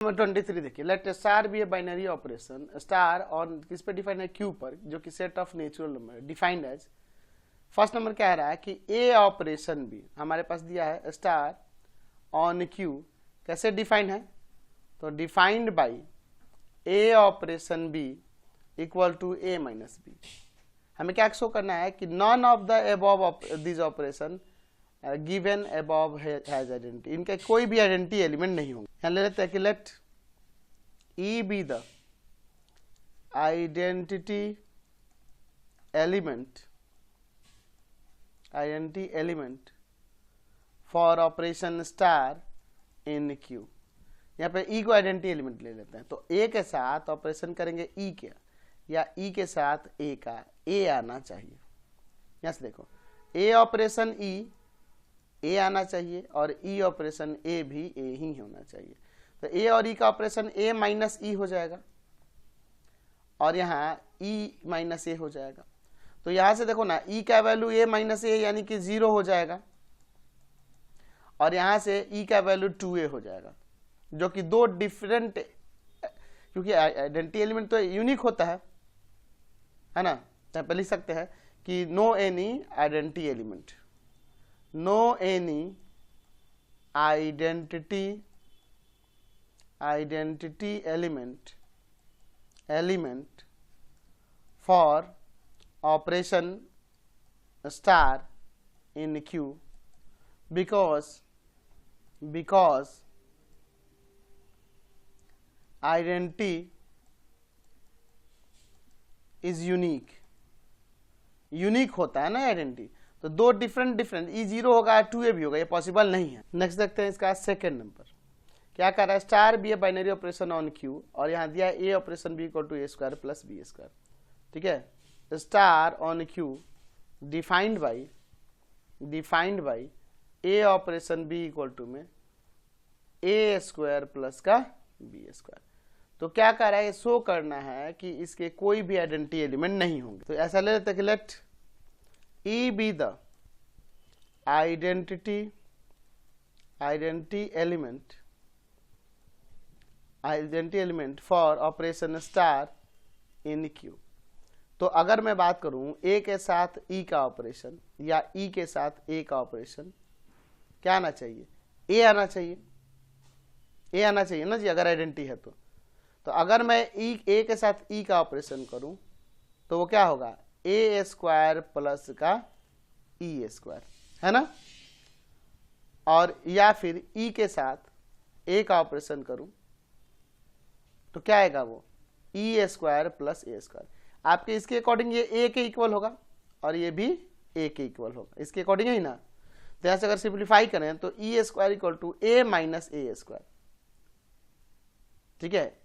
Number 23 देखिए, let star B A binary operation, star on किस पे डिफाइंड है, क्यू पर, जो कि सेट ऑफ नेचुरल नंबर है, डिफाइंड एज। फर्स्ट नंबर क्या रहा है कि ए ऑपरेशन बी हमारे पास दिया है स्टार ऑन क्यू, कैसे डिफाइंड है, तो defined by A operation B equal to A minus B. हमें क्या शो करना है कि none of the above this operation given above has identity, इनके कोई भी आइडेंटिटी एलिमेंट नहीं होंगे। यहाँ ले लेते हैं कि let E be the identity element for operation star in Q. यहाँ पे ई को आइडेंटिटी एलिमेंट ले लेते हैं, तो ए के साथ ऑपरेशन करेंगे ई के, या ई के साथ ए का ए आना चाहिए। यहाँ से देखो, ए ऑपरेशन ई ए आना चाहिए और ई ऑपरेशन ए भी ए ही होना चाहिए। तो ए और ई का ऑपरेशन ए माइनस ई हो जाएगा और यहाँ ई माइनस ए हो जाएगा। तो यहां से देखो ना, ई का वैल्यू ए माइनस ए यानी कि 0 हो जाएगा और यहां से ई का वैल्यू 2a हो जाएगा, जो कि दो डिफरेंट, क्योंकि आइडेंटिटी एलिमेंट तो यूनिक होता है ना। यहाँ पे लिख सकते हैं कि no any identity element, no any identity element for operation star in Q because identity is unique होता है ना आइडेंटिटी। तो दो डिफरेंट ई 0 होगा 2a भी होगा, ये पॉसिबल नहीं है। नेक्स्ट देखते हैं इसका सेकेंड नंबर क्या कर रहा है, star B A binary operation on Q और यहाँ दिया a operation B equal to a square plus b square. ठीक है, star on Q defined by A operation B equal to में ए स्क्वायर प्लस का बी स्क्वायर। तो क्या कर रहा है, शो करना है कि इसके कोई भी आइडेंटिटी एलिमेंट नहीं होंगे। तो ऐसा ले लेते हैं कि let E be the identity element for operation star in Q. तो अगर मैं बात करूं ए के साथ ई का ऑपरेशन या ई के साथ ए का ऑपरेशन, क्या आना चाहिए, ए आना चाहिए ना जी, अगर आइडेंटिटी है तो अगर मैं ए के साथ ई का ऑपरेशन करूं तो वो क्या होगा, ए स्क्वायर प्लस का ई स्क्वायर, है ना। और या फिर ई के साथ ए का ऑपरेशन करूं तो क्या आएगा, वो ई स्क्वायर प्लस ए स्क्वायर। आपके इसके अकॉर्डिंग ये ए के इक्वल होगा और ये भी ए के इक्वल होगा, इसके अकॉर्डिंग ही ना। तो यहां से अगर सिंप्लीफाई करें तो e square equal to A minus a square. ठीक है,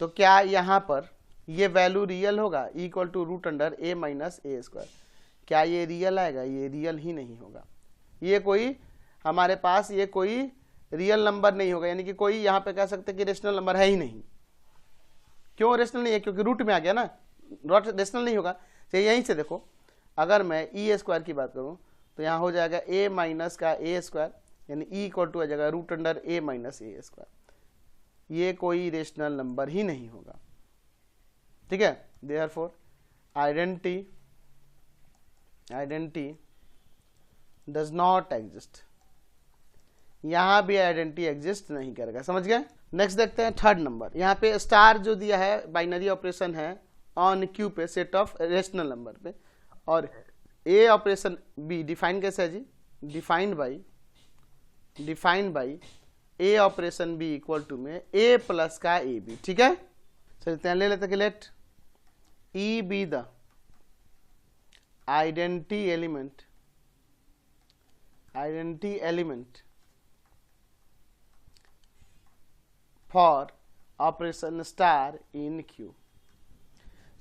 तो क्या यहां पर ये वैल्यू रियल होगा, equal to root under a minus a square. क्या ये रियल आएगा, ये रियल ही नहीं होगा। ये कोई हमारे पास ये कोई रियल नंबर नहीं होगा, यानी कि कोई यहां पे कह सकते कि रेशनल नंबर है ही नहीं। क्यों रेशनल नहीं है, क्योंकि रूट में आ गया ना, रेशनल नहीं होगा। तो यहीं से देखो, अगर मैं ई स्क्वायर की बात करूं तो यहाँ हो जाएगा ए माइनस का ए स्क्वायर, यानी ई इक्वल टू आ जाएगा root under a minus a square. ये कोई रेशनल नंबर ही नहीं होगा। ठीक है, therefore identity does not exist, यहां भी आइडेंटिटी एग्जिस्ट नहीं करेगा। समझ गए। नेक्स्ट देखते हैं थर्ड नंबर। यहाँ पे स्टार जो दिया है बाइनरी ऑपरेशन है ऑन क्यू पे, सेट ऑफ रेशनल नंबर पे, और ए ऑपरेशन बी डिफाइन कैसे है जी, defined by A operation B equal to में ए प्लस का ए बी। ठीक है, चलते हैं, ले लेते हैं कि let E be the identity element for operation star in Q.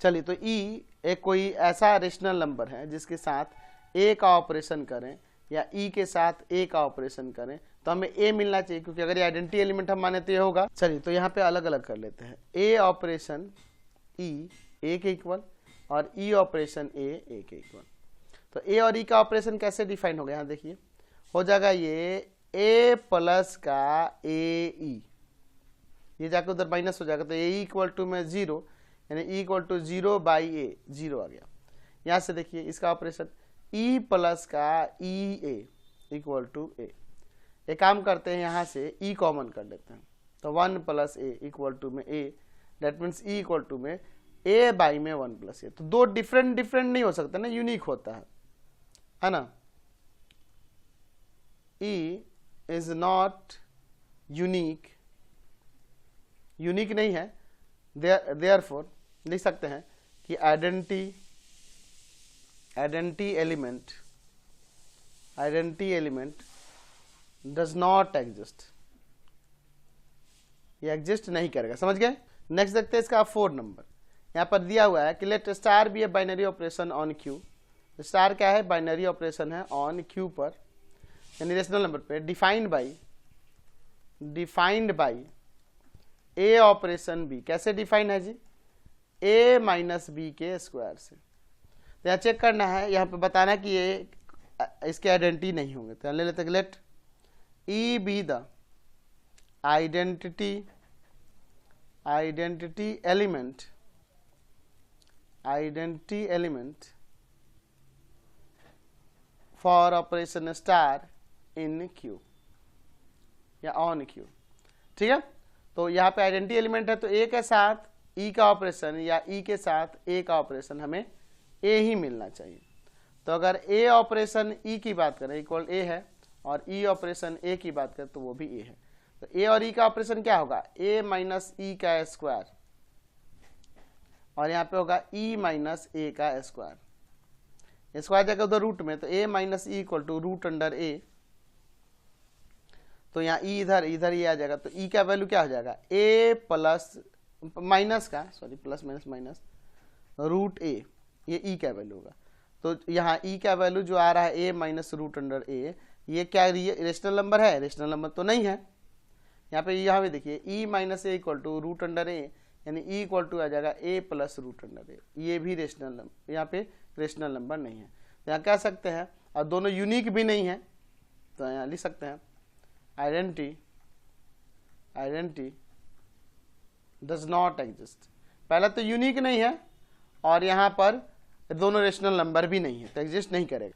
चलिए, तो ई एक कोई ऐसा रेशनल नंबर है जिसके साथ ए का ऑपरेशन करें या ई के साथ ए का ऑपरेशन करें तो हमें ए मिलना चाहिए, क्योंकि अगर ये आइडेंटिटी एलिमेंट हम माने तो ये होगा। चलिए, तो यहाँ पे अलग अलग कर लेते हैं। ए ऑपरेशन ई ए के इक्वल और ई ऑपरेशन ए के इक्वल। तो ए और ई का ऑपरेशन कैसे डिफाइन होगा, यहाँ देखिए, हो जाएगा ये ए प्लस का ए ई ये जाकर उधर माइनस हो जाएगा, तो ए इक्वल टू में 0, यानी ई इक्वल टू 0 बाई ए, 0 आ गया। यहाँ से देखिए इसका ऑपरेशन ई प्लस का ई ए इक्वल टू ए। एक काम करते हैं, यहाँ से ई कॉमन कर लेते हैं, तो 1 प्लस ए इक्वल टू में a, that means e equal to में ए बाई में 1 प्लस ए। तो दो डिफरेंट नहीं हो सकता ना, यूनिक होता है ना। ई इज नॉट यूनिक नहीं है, देयरफॉर लिख सकते हैं कि identity element does not exist, ये एग्जिस्ट नहीं करेगा। समझ गए। नेक्स्ट देखते हैं इसका 4 नंबर। यहाँ पर दिया हुआ है कि let star B A binary operation on Q. Star क्या है? बाइनरी ऑपरेशन है ऑन क्यू पर, यानी रेशनल नंबर पे, defined by A operation B. कैसे डिफाइंड है जी? ए माइनस बी के स्क्वायर से। तो यहाँ चेक करना है, यहाँ पे बताना है कि ये इसके आइडेंटिटी नहीं होंगे। तो ले लेते हैं let E be the identity element for operation star in Q या ऑन क्यू। ठीक है, तो यहाँ पे आइडेंटिटी एलिमेंट है, तो ए के साथ ई का ऑपरेशन या ई के साथ ए का ऑपरेशन हमें ए ही मिलना चाहिए। तो अगर ए ऑपरेशन ई की बात करें इक्वल ए है, और ई ऑपरेशन ए की बात करें तो वो भी ए है। तो ए और ई का ऑपरेशन क्या होगा? ए माइनस ई का स्क्वायर, और यहाँ पे होगा ई माइनस ए का स्क्वायर। स्क्वायर जाएगा उधर रूट में, तो a minus e equal to root under a. तो यहाँ ई इधर ये आ जाएगा, तो ई का वैल्यू क्या हो जाएगा? A plus plus minus root ए, ये ई का वैल्यू होगा। तो यहाँ ई का वैल्यू जो आ रहा है a minus root under a, ये क्या रेशनल नंबर है? रेशनल नंबर तो नहीं है। यहाँ पे देखिए e minus a equal to root under a, यानी ई इक्वल टू आ जाएगा a plus root under a. ये भी रेशनल नंबर, यहाँ पे रेशनल नंबर नहीं है। तो यहाँ कह सकते हैं, और दोनों यूनिक भी नहीं है, तो यहाँ लिख सकते हैं आइडेंटिटी डज नॉट एग्जिस्ट। पहला तो यूनिक नहीं है, और यहाँ पर दोनों रेशनल नंबर भी नहीं है, तो एग्जिस्ट नहीं करेगा।